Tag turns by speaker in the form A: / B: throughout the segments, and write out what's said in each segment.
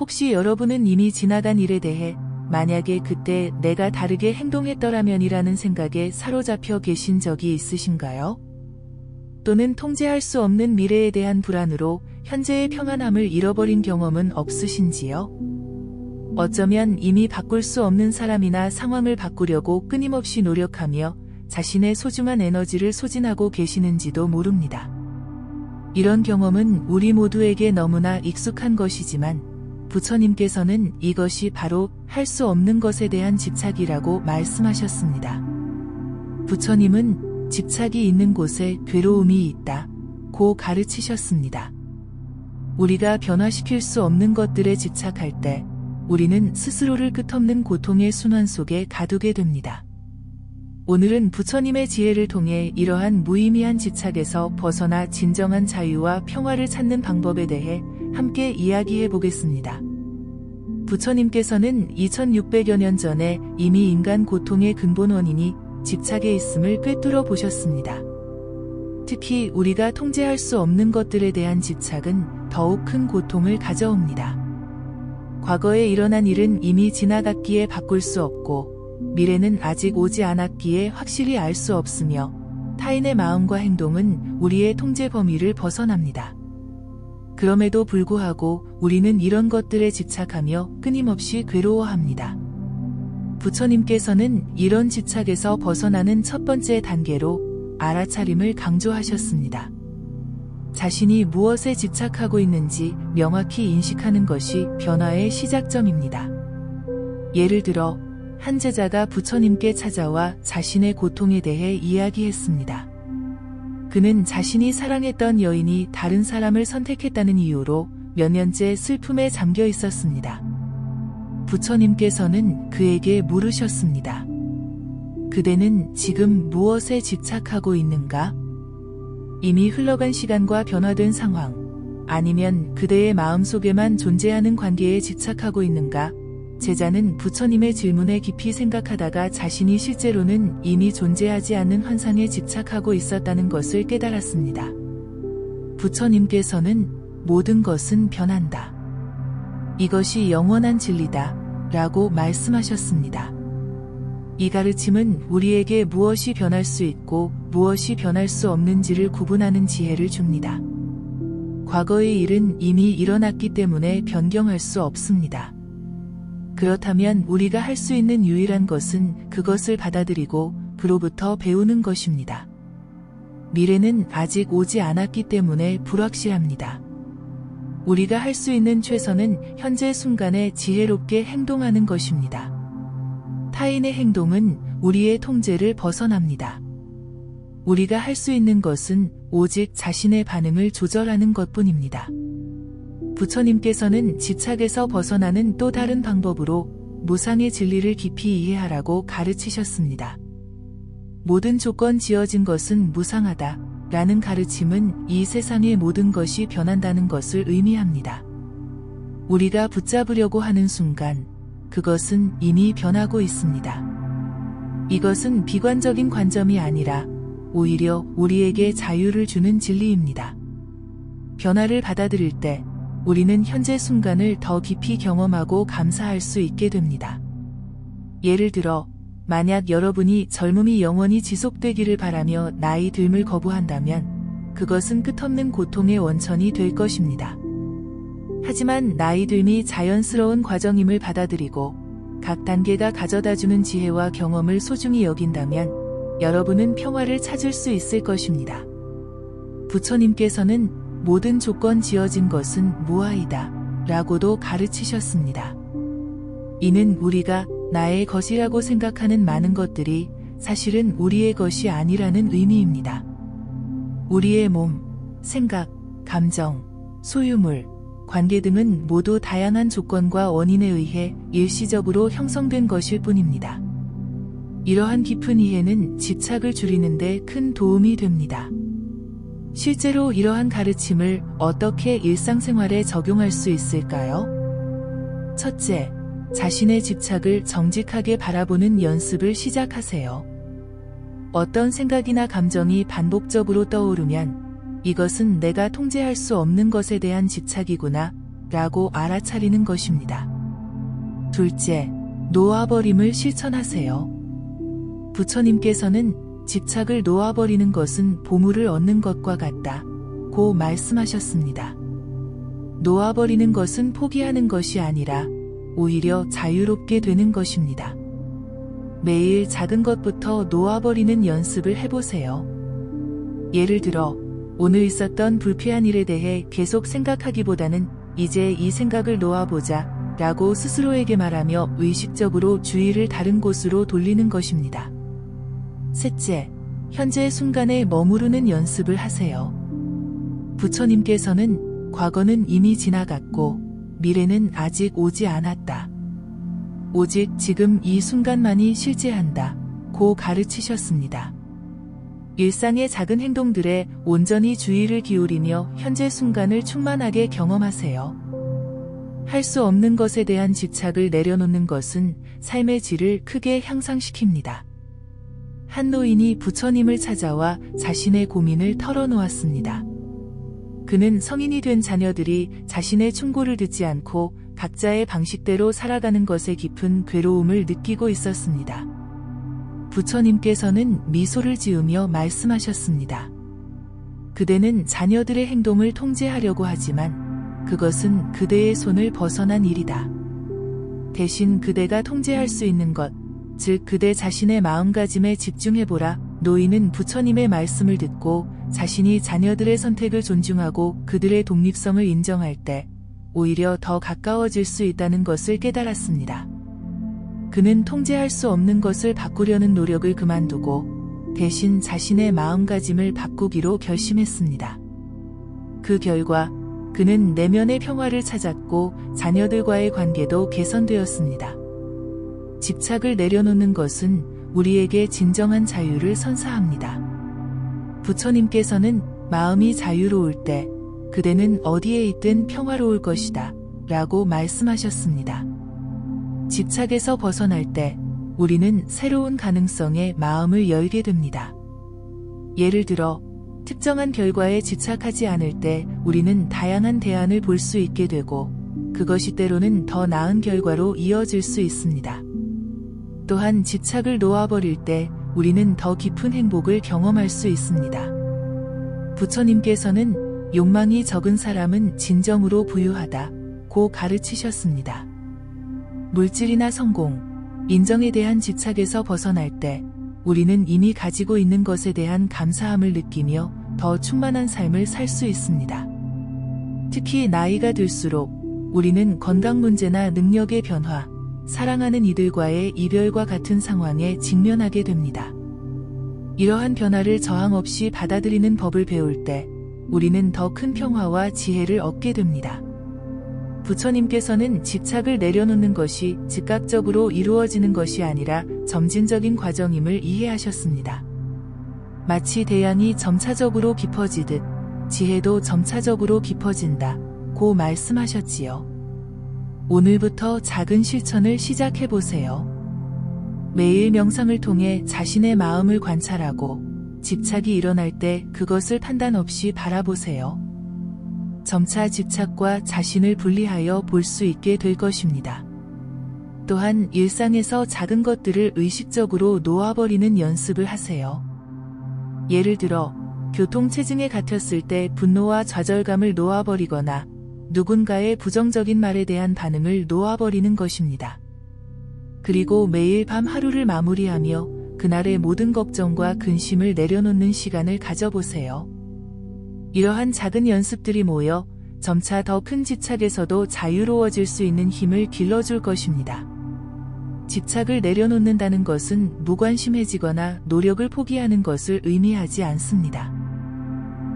A: 혹시 여러분은 이미 지나간 일에 대해 만약에 그때 내가 다르게 행동했더라면이라는 생각에 사로잡혀 계신 적이 있으신가요? 또는 통제할 수 없는 미래에 대한 불안으로 현재의 평안함을 잃어버린 경험은 없으신지요? 어쩌면 이미 바꿀 수 없는 사람이나 상황을 바꾸려고 끊임없이 노력하며 자신의 소중한 에너지를 소진하고 계시는지도 모릅니다. 이런 경험은 우리 모두에게 너무나 익숙한 것이지만 부처님께서는 이것이 바로 할 수 없는 것에 대한 집착이라고 말씀하셨습니다. 부처님은 집착이 있는 곳에 괴로움이 있다 고 가르치셨습니다. 우리가 변화시킬 수 없는 것들에 집착할 때 우리는 스스로를 끝없는 고통의 순환 속에 가두게 됩니다. 오늘은 부처님의 지혜를 통해 이러한 무의미한 집착에서 벗어나 진정한 자유와 평화를 찾는 방법에 대해 함께 이야기해 보겠습니다. 부처님께서는 2600여 년 전에 이미 인간 고통의 근본 원인이 집착에 있음을 꿰뚫어 보셨습니다. 특히 우리가 통제할 수 없는 것들에 대한 집착은 더욱 큰 고통을 가져옵니다. 과거에 일어난 일은 이미 지나갔기에 바꿀 수 없고 미래는 아직 오지 않았기에 확실히 알 수 없으며 타인의 마음과 행동은 우리의 통제 범위를 벗어납니다. 그럼에도 불구하고 우리는 이런 것들에 집착하며 끊임없이 괴로워합니다. 부처님께서는 이런 집착에서 벗어나는 첫 번째 단계로 알아차림을 강조하셨습니다. 자신이 무엇에 집착하고 있는지 명확히 인식하는 것이 변화의 시작점입니다. 예를 들어 한 제자가 부처님께 찾아와 자신의 고통에 대해 이야기했습니다. 그는 자신이 사랑했던 여인이 다른 사람을 선택했다는 이유로 몇 년째 슬픔에 잠겨 있었습니다. 부처님께서는 그에게 물으셨습니다. 그대는 지금 무엇에 집착하고 있는가? 이미 흘러간 시간과 변화된 상황, 아니면 그대의 마음속에만 존재하는 관계에 집착하고 있는가? 제자는 부처님의 질문에 깊이 생각하다가 자신이 실제로는 이미 존재하지 않는 환상에 집착하고 있었다는 것을 깨달았습니다. 부처님께서는 모든 것은 변한다. 이것이 영원한 진리다 라고 말씀하셨습니다. 이 가르침은 우리에게 무엇이 변할 수 있고 무엇이 변할 수 없는지를 구분하는 지혜를 줍니다. 과거의 일은 이미 일어났기 때문에 변경할 수 없습니다. 그렇다면 우리가 할 수 있는 유일한 것은 그것을 받아들이고 그로부터 배우는 것입니다. 미래는 아직 오지 않았기 때문에 불확실합니다. 우리가 할 수 있는 최선은 현재 순간에 지혜롭게 행동하는 것입니다. 타인의 행동은 우리의 통제를 벗어납니다. 우리가 할 수 있는 것은 오직 자신의 반응을 조절하는 것뿐입니다. 부처님께서는 집착에서 벗어나는 또 다른 방법으로 무상의 진리를 깊이 이해하라고 가르치셨습니다. 모든 조건 지어진 것은 무상하다 라는 가르침은 이 세상의 모든 것이 변한다는 것을 의미합니다. 우리가 붙잡으려고 하는 순간 그것은 이미 변하고 있습니다. 이것은 비관적인 관점이 아니라 오히려 우리에게 자유를 주는 진리입니다. 변화를 받아들일 때 우리는 현재 순간을 더 깊이 경험하고 감사할 수 있게 됩니다. 예를 들어 만약 여러분이 젊음이 영원히 지속되기를 바라며 나이 듦을 거부한다면 그것은 끝없는 고통의 원천이 될 것입니다. 하지만 나이 듦이 자연스러운 과정임을 받아들이고 각 단계가 가져다주는 지혜와 경험을 소중히 여긴다면 여러분은 평화를 찾을 수 있을 것입니다. 부처님께서는 모든 조건 지어진 것은 무아이다 라고도 가르치셨습니다. 이는 우리가 나의 것이라고 생각하는 많은 것들이 사실은 우리의 것이 아니라는 의미입니다. 우리의 몸, 생각, 감정, 소유물, 관계 등은 모두 다양한 조건과 원인에 의해 일시적으로 형성된 것일 뿐입니다. 이러한 깊은 이해는 집착을 줄이는 데 큰 도움이 됩니다. 실제로 이러한 가르침을 어떻게 일상생활에 적용할 수 있을까요? 첫째, 자신의 집착을 정직하게 바라보는 연습을 시작하세요. 어떤 생각이나 감정이 반복적으로 떠오르면 이것은 내가 통제할 수 없는 것에 대한 집착이구나 라고 알아차리는 것입니다. 둘째, 놓아버림을 실천하세요. 부처님께서는 집착을 놓아버리는 것은 보물을 얻는 것과 같다고 말씀하셨습니다. 놓아버리는 것은 포기하는 것이 아니라 오히려 자유롭게 되는 것입니다. 매일 작은 것부터 놓아버리는 연습을 해보세요. 예를 들어, 오늘 있었던 불쾌한 일에 대해 계속 생각하기보다는 이제 이 생각을 놓아보자 라고 스스로에게 말하며 의식적으로 주의를 다른 곳으로 돌리는 것입니다. 셋째, 현재 순간에 머무르는 연습을 하세요. 부처님께서는 과거는 이미 지나갔고 미래는 아직 오지 않았다. 오직 지금 이 순간만이 실제한다 고 가르치셨습니다. 일상의 작은 행동들에 온전히 주의를 기울이며 현재 순간을 충만하게 경험하세요. 할 수 없는 것에 대한 집착을 내려놓는 것은 삶의 질을 크게 향상시킵니다. 한 노인이 부처님을 찾아와 자신의 고민을 털어놓았습니다. 그는 성인이 된 자녀들이 자신의 충고를 듣지 않고 각자의 방식대로 살아가는 것에 깊은 괴로움을 느끼고 있었습니다. 부처님께서는 미소를 지으며 말씀하셨습니다. 그대는 자녀들의 행동을 통제하려고 하지만 그것은 그대의 손을 벗어난 일이다. 대신 그대가 통제할 수 있는 것, 즉 그대 자신의 마음가짐에 집중해보라. 노인은 부처님의 말씀을 듣고 자신이 자녀들의 선택을 존중하고 그들의 독립성을 인정할 때 오히려 더 가까워질 수 있다는 것을 깨달았습니다. 그는 통제할 수 없는 것을 바꾸려는 노력을 그만두고 대신 자신의 마음가짐을 바꾸기로 결심했습니다. 그 결과 그는 내면의 평화를 찾았고 자녀들과의 관계도 개선되었습니다. 집착을 내려놓는 것은 우리에게 진정한 자유를 선사합니다. 부처님께서는 마음이 자유로울 때 그대는 어디에 있든 평화로울 것이다 라고 말씀하셨습니다. 집착에서 벗어날 때 우리는 새로운 가능성에 마음을 열게 됩니다. 예를 들어 특정한 결과에 집착하지 않을 때 우리는 다양한 대안을 볼 수 있게 되고 그것이 때로는 더 나은 결과로 이어질 수 있습니다. 또한 집착을 놓아버릴 때 우리는 더 깊은 행복을 경험할 수 있습니다. 부처님께서는 욕망이 적은 사람은 진정으로 부유하다 고 가르치셨습니다. 물질이나 성공, 인정에 대한 집착에서 벗어날 때 우리는 이미 가지고 있는 것에 대한 감사함을 느끼며 더 충만한 삶을 살 수 있습니다. 특히 나이가 들수록 우리는 건강 문제나 능력의 변화, 사랑하는 이들과의 이별과 같은 상황에 직면하게 됩니다. 이러한 변화를 저항 없이 받아들이는 법을 배울 때 우리는 더 큰 평화와 지혜를 얻게 됩니다. 부처님께서는 집착을 내려놓는 것이 즉각적으로 이루어지는 것이 아니라 점진적인 과정임을 이해하셨습니다. 마치 대양이 점차적으로 깊어지듯 지혜도 점차적으로 깊어진다 고 말씀하셨지요. 오늘부터 작은 실천을 시작해보세요. 매일 명상을 통해 자신의 마음을 관찰하고 집착이 일어날 때 그것을 판단 없이 바라보세요. 점차 집착과 자신을 분리하여 볼 수 있게 될 것입니다. 또한 일상에서 작은 것들을 의식적으로 놓아버리는 연습을 하세요. 예를 들어 교통체증에 갇혔을 때 분노와 좌절감을 놓아버리거나 누군가의 부정적인 말에 대한 반응을 놓아버리는 것입니다. 그리고 매일 밤 하루를 마무리하며 그날의 모든 걱정과 근심을 내려놓는 시간을 가져보세요. 이러한 작은 연습들이 모여 점차 더 큰 집착에서도 자유로워질 수 있는 힘을 길러줄 것입니다. 집착을 내려놓는다는 것은 무관심해지거나 노력을 포기하는 것을 의미하지 않습니다.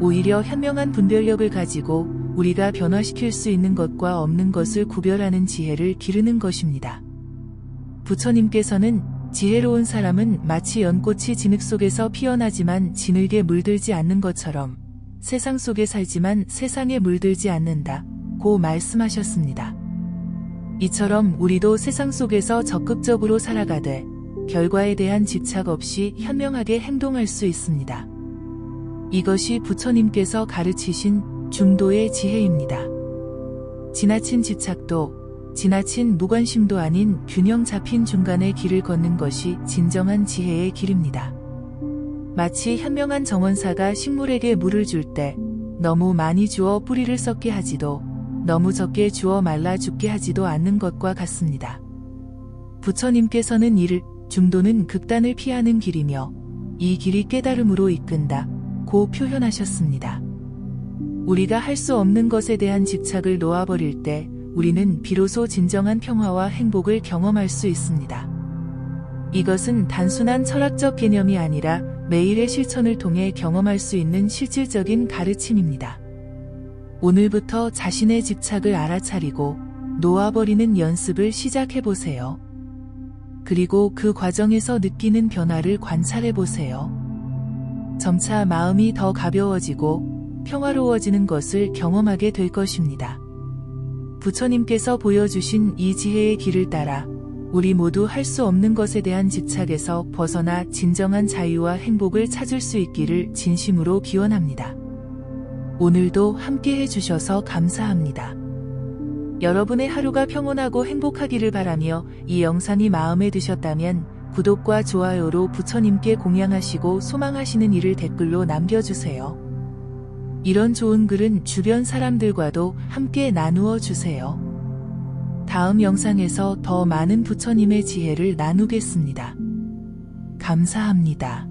A: 오히려 현명한 분별력을 가지고 우리가 변화시킬 수 있는 것과 없는 것을 구별하는 지혜를 기르는 것입니다. 부처님께서는 지혜로운 사람은 마치 연꽃이 진흙 속에서 피어나지만 진흙에 물들지 않는 것처럼 세상 속에 살지만 세상에 물들지 않는다 고 말씀하셨습니다. 이처럼 우리도 세상 속에서 적극적으로 살아가되 결과에 대한 집착 없이 현명하게 행동할 수 있습니다. 이것이 부처님께서 가르치신 중도의 지혜입니다. 지나친 집착도, 지나친 무관심도 아닌 균형 잡힌 중간의 길을 걷는 것이 진정한 지혜의 길입니다. 마치 현명한 정원사가 식물에게 물을 줄 때 너무 많이 주어 뿌리를 썩게 하지도 너무 적게 주어 말라 죽게 하지도 않는 것과 같습니다. 부처님께서는 이를 중도는 극단을 피하는 길이며 이 길이 깨달음으로 이끈다 고 표현하셨습니다. 우리가 할 수 없는 것에 대한 집착을 놓아버릴 때 우리는 비로소 진정한 평화와 행복을 경험할 수 있습니다. 이것은 단순한 철학적 개념이 아니라 매일의 실천을 통해 경험할 수 있는 실질적인 가르침입니다. 오늘부터 자신의 집착을 알아차리고 놓아버리는 연습을 시작해보세요. 그리고 그 과정에서 느끼는 변화를 관찰해보세요. 점차 마음이 더 가벼워지고 평화로워지는 것을 경험하게 될 것입니다. 부처님께서 보여주신 이 지혜의 길을 따라 우리 모두 할 수 없는 것에 대한 집착에서 벗어나 진정한 자유와 행복을 찾을 수 있기를 진심으로 기원합니다. 오늘도 함께 해주셔서 감사합니다. 여러분의 하루가 평온하고 행복하기를 바라며 이 영상이 마음에 드셨다면 구독과 좋아요로 부처님께 공양하시고 소망하시는 일을 댓글로 남겨주세요. 이런 좋은 글은 주변 사람들과도 함께 나누어 주세요. 다음 영상에서 더 많은 부처님의 지혜를 나누겠습니다. 감사합니다.